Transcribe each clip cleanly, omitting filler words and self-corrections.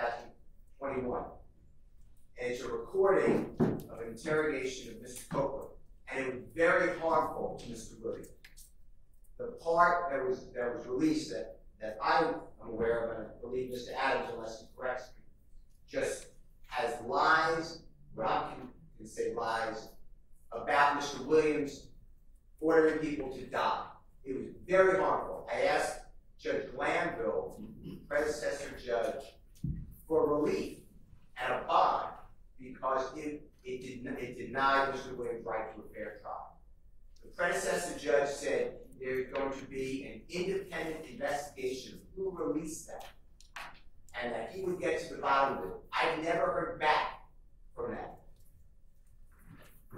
2021. And it's a recording of an interrogation of Mr. Copeland. And it was very harmful to Mr. Woody. The part that was released that I'm aware of, and I believe Mr. Adams, unless he corrects me, just has lies, what I can say lies, about Mr. Williams ordering people to die. It was very harmful. I asked Judge Glanville, predecessor judge, for relief and a bond because it denied Mr. Williams' right to a fair trial. The predecessor judge said there's going to be an independent investigation of who released that and that he would get to the bottom of it. I never heard back from that.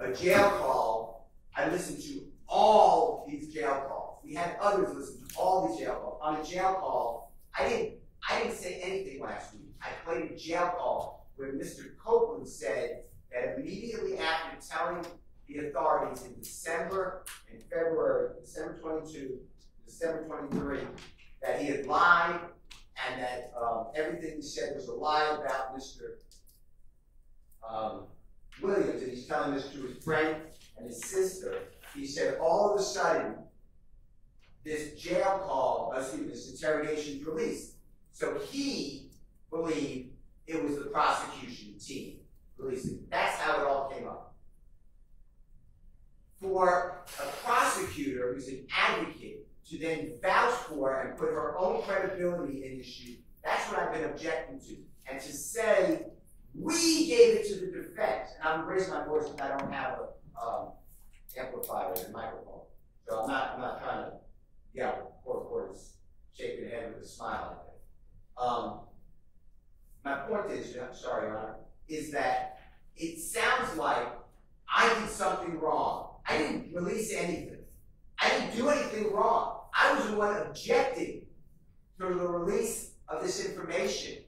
A jail call, I listened to all these jail calls. We had others listen to all these jail calls. On a jail call, I didn't say anything last week. I played a jail call where Mr. Copeland said that immediately after telling the authorities in December and February, December 22, December 23, that he had lied and that everything he said was a lie about Mr. Williams, and he's telling this to his friend and his sister. He said all of a sudden, this jail call, this interrogation is released. So he believed it was the prosecution team releasing. That's how it all came up. For a prosecutor who's an advocate to then vouch for and put her own credibility in issue, that's what I've been objecting to. And to say, we gave it to the defense, and I'm raising my voice because I don't have an amplifier and microphone. So I'm not trying to yell. Court is shaking the head with a smile. My point is, sorry, Your Honor, is that it sounds like I did something wrong. I didn't release anything. I didn't do anything wrong. I was the one objecting to the release of this information.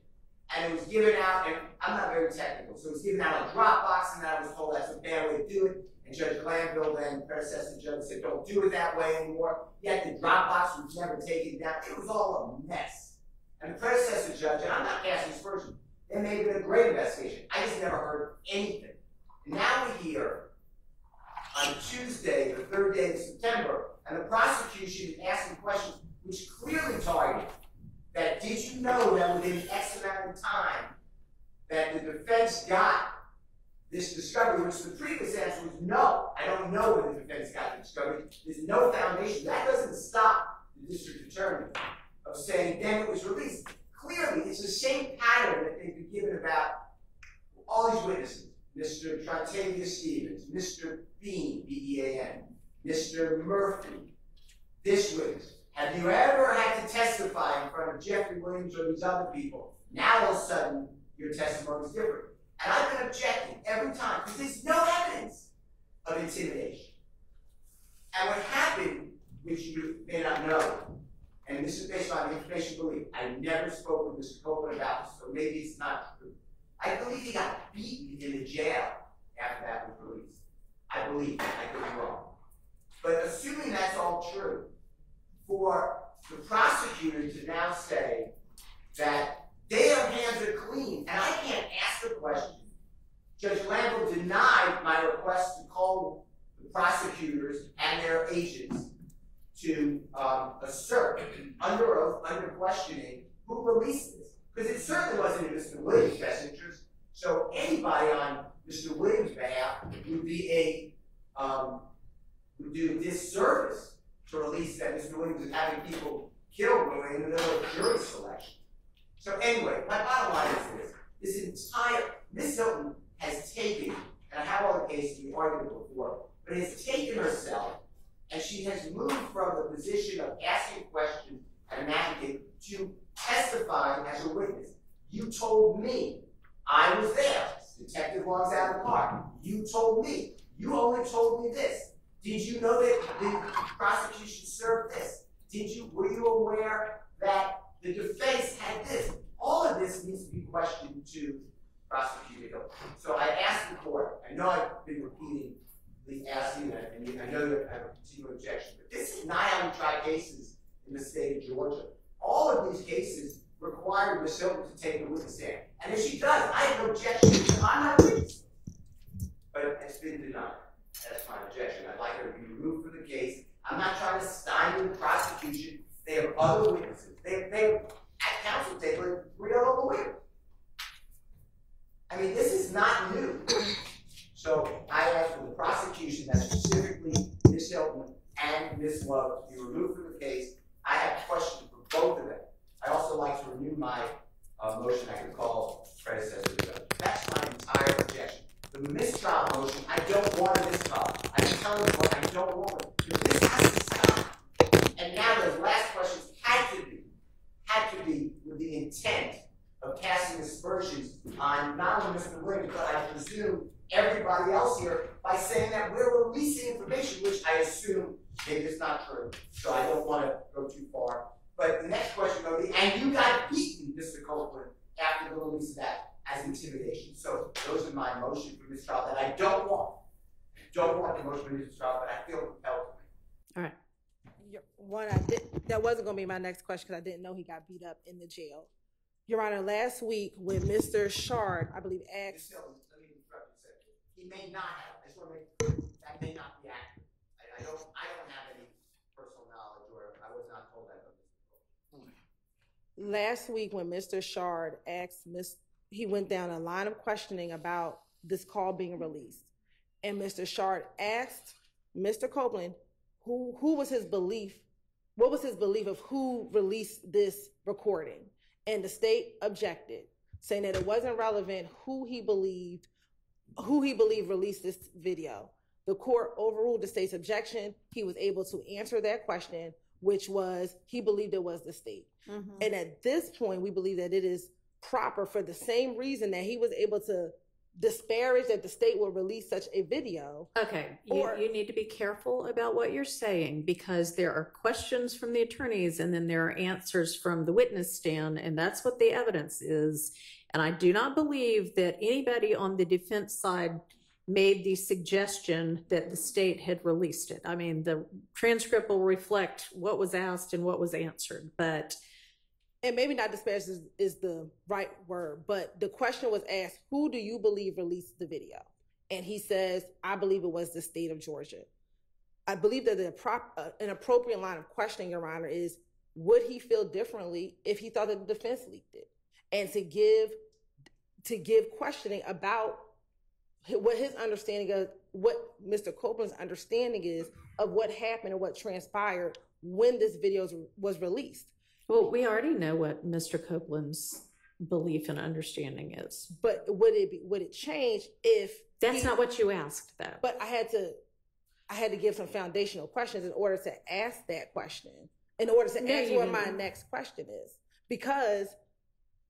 And it was given out, and I'm not very technical, so it was given out on Dropbox, and I was told that's a bad way to do it. And Judge Glanville, then predecessor judge, said, don't do it that way anymore. Yet the Dropbox was never taken down. It was all a mess. And the predecessor judge, and I'm not casting aspersions, they made it a great investigation. I just never heard anything. And now we're here on Tuesday, the 3rd day of September, and the prosecution is asking questions which clearly target that did you know that within X amount of time that the defense got this discovery, which the previous answer was no. I don't know when the defense got the discovery. There's no foundation. That doesn't stop the district attorney of saying then it was released. Clearly, it's the same pattern that they've been given about all these witnesses. Mr. Trotavia Stevens, Mr. Bean, B-E-A-N, Mr. Murphy, this witness. Have you ever had to testify in front of Jeffrey Williams or these other people? Now all of a sudden, your testimony is different. And I've been objecting every time because there's no evidence of intimidation. And what happened, which you may not know, and this is based on information belief, I never spoke with Mr. Copeland about this, so maybe it's not true. I believe he got beaten in the jail after that was released. I believe, I could be wrong. But assuming that's all true, for the prosecutor to now say that their hands are clean, and I can't ask the question. Judge Glanville denied my request to call the prosecutors and their agents to assert under oath, under questioning, who released this. Because it certainly wasn't in Mr. Williams' best interest. So anybody on Mr. Williams' behalf would be would do a disservice to release that Mr. Williams is having people killed when we're in the middle of jury selection. So anyway, my bottom line is this entire, Ms. Hylton has taken, and I have all the cases, we argued it before, but has taken herself, and she has moved from the position of asking questions and an advocate to testifying as a witness. You told me. I was there. Detective Long's out of the car. You told me. You only told me this. Did you know that the prosecution served this? Were you aware that the defense had this? All of this needs to be questioned to Prosecutor Hill. So I asked the court, I know I've been repeatedly asking that, and I know you have a continuing objection, but this is not how we try cases in the state of Georgia. All of these cases require Ms. Hylton to take the witness stand. And if she does, I have no objection. I'm not a witness. But it's been denied. That's my objection. I'd like her to be removed from the case. I'm not trying to stymie the prosecution. They have other witnesses. They at counsel table 3 other lawyers. I mean, this is not new. So I ask for the prosecution that specifically Ms. Hylton and Ms. Love to be removed from the case. I have questions for both of them. I also like to renew my motion I can call predecessor to judge. That's my entire objection. The mistrial motion, I don't want a mistrial. I'm telling you what I don't want. This has to stop. And now those last questions had to be with the intent of casting aspersions on not only Mr. Williams, but I presume everybody else here by saying that we're releasing information, which I assume maybe it's not true. So I don't want to go too far. But the next question will be, and you got beaten, Mr. Copeland, after the release of that as intimidation. So those are my motion for mistrial that I don't want. I don't want the motion for mistrial, but I feel compelled to. All right. That wasn't going to be my next question because I didn't know he got beat up in the jail. Your Honor, last week when Mr. Schardt, I believe, asked. Let me interrupt you a second. He may not have. I just want to make clear that may not be accurate. I don't have any personal knowledge, or I was not told that. Last week when Mr. Schardt asked he went down a line of questioning about this call being released. And Mr. Schardt asked Mr. Copeland who was his belief, what was his belief of who released this recording? And the state objected, saying that it wasn't relevant who he believed released this video. The court overruled the state's objection. He was able to answer that question, which was he believed it was the state. Mm-hmm. And at this point, we believe that it is proper for the same reason that he was able to disparage that the state will release such a video. Okay, you need to be careful about what you're saying, because there are questions from the attorneys and then there are answers from the witness stand, and that's what the evidence is. And I do not believe that anybody on the defense side made the suggestion that the state had released it. I mean, the transcript will reflect what was asked and what was answered, but... And maybe not disparage is the right word, but the question was asked, who do you believe released the video? And he says, I believe it was the state of Georgia. I believe that an appropriate line of questioning, Your Honor, is would he feel differently if he thought that the defense leaked it? And to give questioning about what his understanding of, what Mr. Copeland's understanding is of what happened and what transpired when this video was released. Well, we already know what Mr. Copeland's belief and understanding is. But would it change if that's not what you asked, though? But I had to give some foundational questions in order to ask that question, in order to ask what my next question is. Because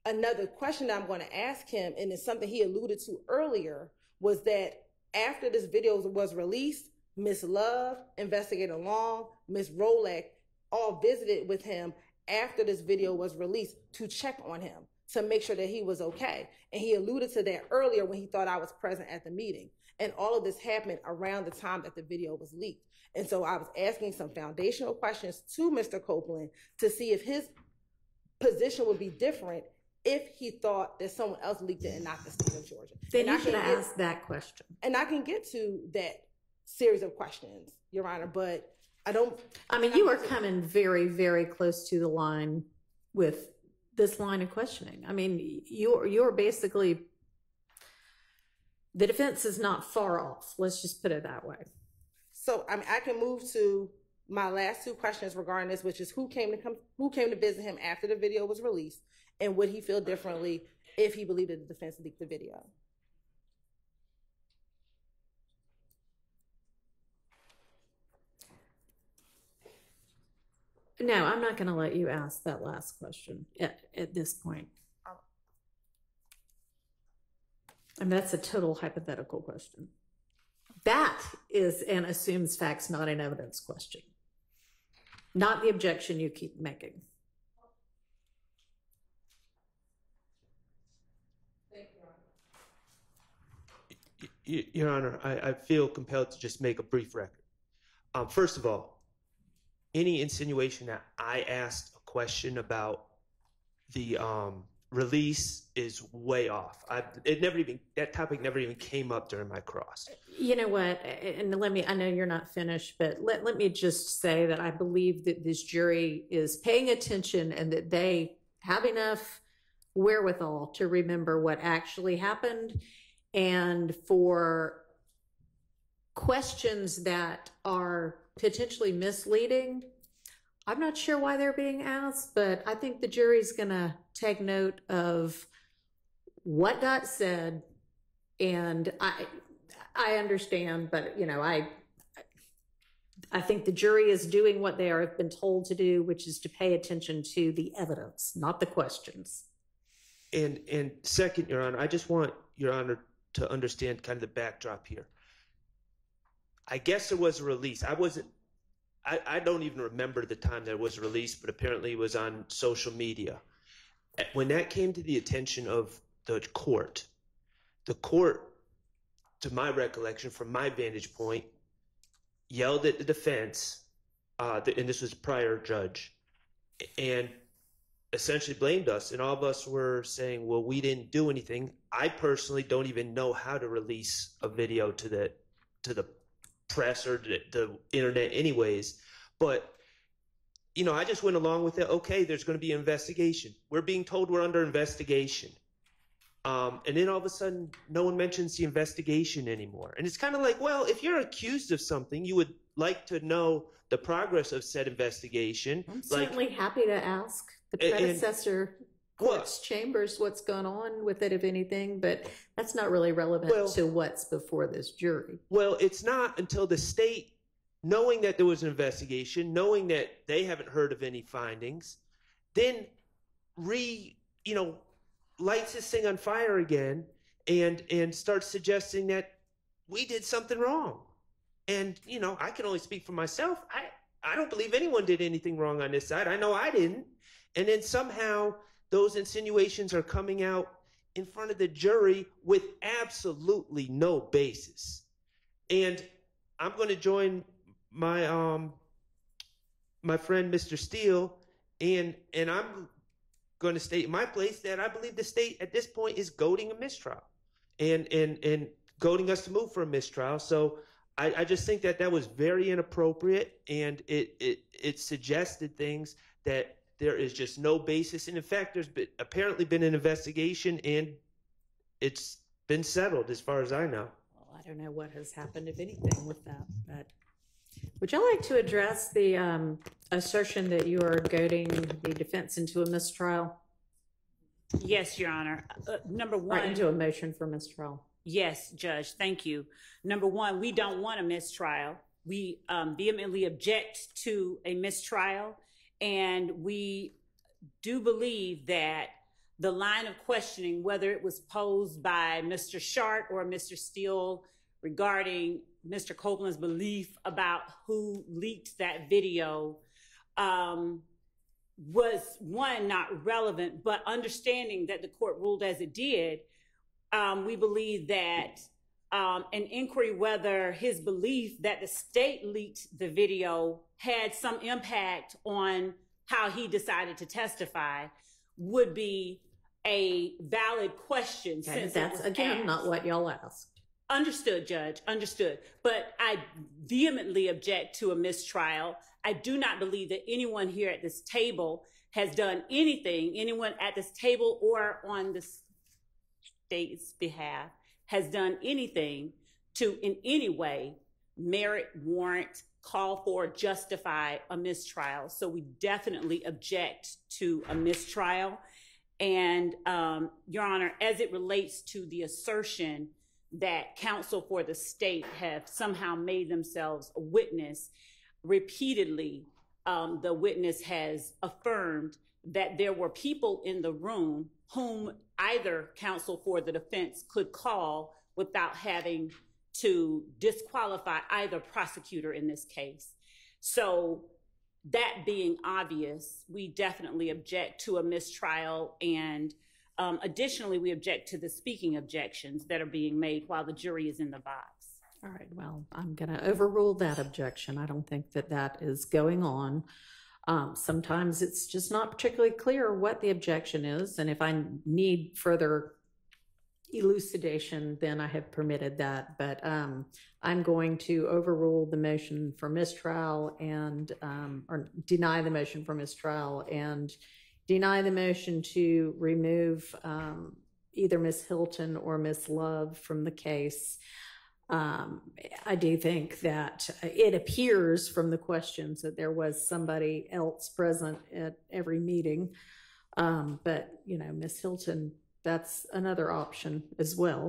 another question that I'm going to ask him, and it's something he alluded to earlier, was that after this video was released, Ms. Love, Investigator Long, Ms. Rolak all visited with him after this video was released to check on him, to make sure that he was okay. And he alluded to that earlier when he thought I was present at the meeting. And all of this happened around the time that the video was leaked. And so I was asking some foundational questions to Mr. Copeland to see if his position would be different if he thought that someone else leaked it and not the state of Georgia. Then you should ask that question. And I can get to that series of questions, Your Honor, but you are coming very, very close to the line with this line of questioning. I mean, you're basically, the defense is not far off. Let's just put it that way. So I can move to my last two questions regarding this, which is who came to visit him after the video was released, and would he feel differently if he believed that the defense leaked the video? No, I'm not going to let you ask that last question at this point. I mean, that's a total hypothetical question. That is an assumes facts, not an evidence question. Not the objection you keep making. Thank you, Your Honor, I feel compelled to just make a brief record. First of all, any insinuation that I asked a question about the release is way off. That topic never even came up during my cross. You know what? And I know you're not finished, but let me just say that I believe that this jury is paying attention and that they have enough wherewithal to remember what actually happened, and for questions that are potentially misleading, I'm not sure why they're being asked, but I think the jury's going to take note of what got said. And I understand, but I think the jury is doing what they have been told to do, which is to pay attention to the evidence, not the questions. And second, Your Honor, I just want Your Honor to understand kind of the backdrop here. I guess there was a release. I don't even remember the time that it was released, but apparently it was on social media. When that came to the attention of the court, to my recollection, from my vantage point, yelled at the defense, and this was a prior judge, and essentially blamed us. And all of us were saying, well, we didn't do anything. I personally don't even know how to release a video to the press or the internet anyways. But, I just went along with it. Okay, there's going to be an investigation. We're being told we're under investigation. And then all of a sudden, no one mentions the investigation anymore. And it's kind of like, well, if you're accused of something, you would like to know the progress of said investigation. I'm certainly happy to ask the predecessor court's chambers what's going on with it, if anything, but that's not really relevant to what's before this jury. Well, it's not until the state, knowing that there was an investigation, knowing that they haven't heard of any findings, then lights this thing on fire again and starts suggesting that we did something wrong. And, I can only speak for myself. I don't believe anyone did anything wrong on this side. I know I didn't. And then somehow those insinuations are coming out in front of the jury with absolutely no basis. And I'm going to join my my friend Mr. Steele, and I'm going to state in my place that I believe the state at this point is goading a mistrial and goading us to move for a mistrial. So I just think that was very inappropriate, and it suggested things that there is just no basis. And in fact, there's apparently been an investigation, and it's been settled as far as I know. Well, I don't know what has happened, if anything, with that. But would you like to address the assertion that you are goading the defense into a mistrial? Yes, Your Honor. Number one. Right into a motion for mistrial. Yes, Judge. Thank you. Number one, we don't want a mistrial. We vehemently object to a mistrial. And we do believe that the line of questioning, whether it was posed by Mr. Schardt or Mr. Steele regarding Mr. Copeland's belief about who leaked that video, was, one, not relevant, but understanding that the court ruled as it did, we believe that an inquiry whether his belief that the state leaked the video had some impact on how he decided to testify would be a valid question. Okay, that's, again, not what y'all asked. Understood, Judge, understood. But I vehemently object to a mistrial. I do not believe that anyone here at this table has done anything, anyone at this table or on the state's behalf has done anything to in any way merit, warrant, call for, justify a mistrial. So we definitely object to a mistrial. And Your Honor, as it relates to the assertion that counsel for the state have somehow made themselves a witness, repeatedly the witness has affirmed that there were people in the room whom either counsel for the defense could call without having to disqualify either prosecutor in this case. So that being obvious, we definitely object to a mistrial. And additionally, we object to the speaking objections that are being made while the jury is in the box. All right, well, I'm going to overrule that objection. I don't think that that is going on. Sometimes it's just not particularly clear what the objection is, and if I need further elucidation, then I have permitted that. But I'm going to overrule the motion for mistrial and or deny the motion for mistrial and deny the motion to remove either Ms. Hylton or Ms. Love from the case. I do think that it appears from the questions that there was somebody else present at every meeting. But, you know, Ms. Hylton, that's another option as well.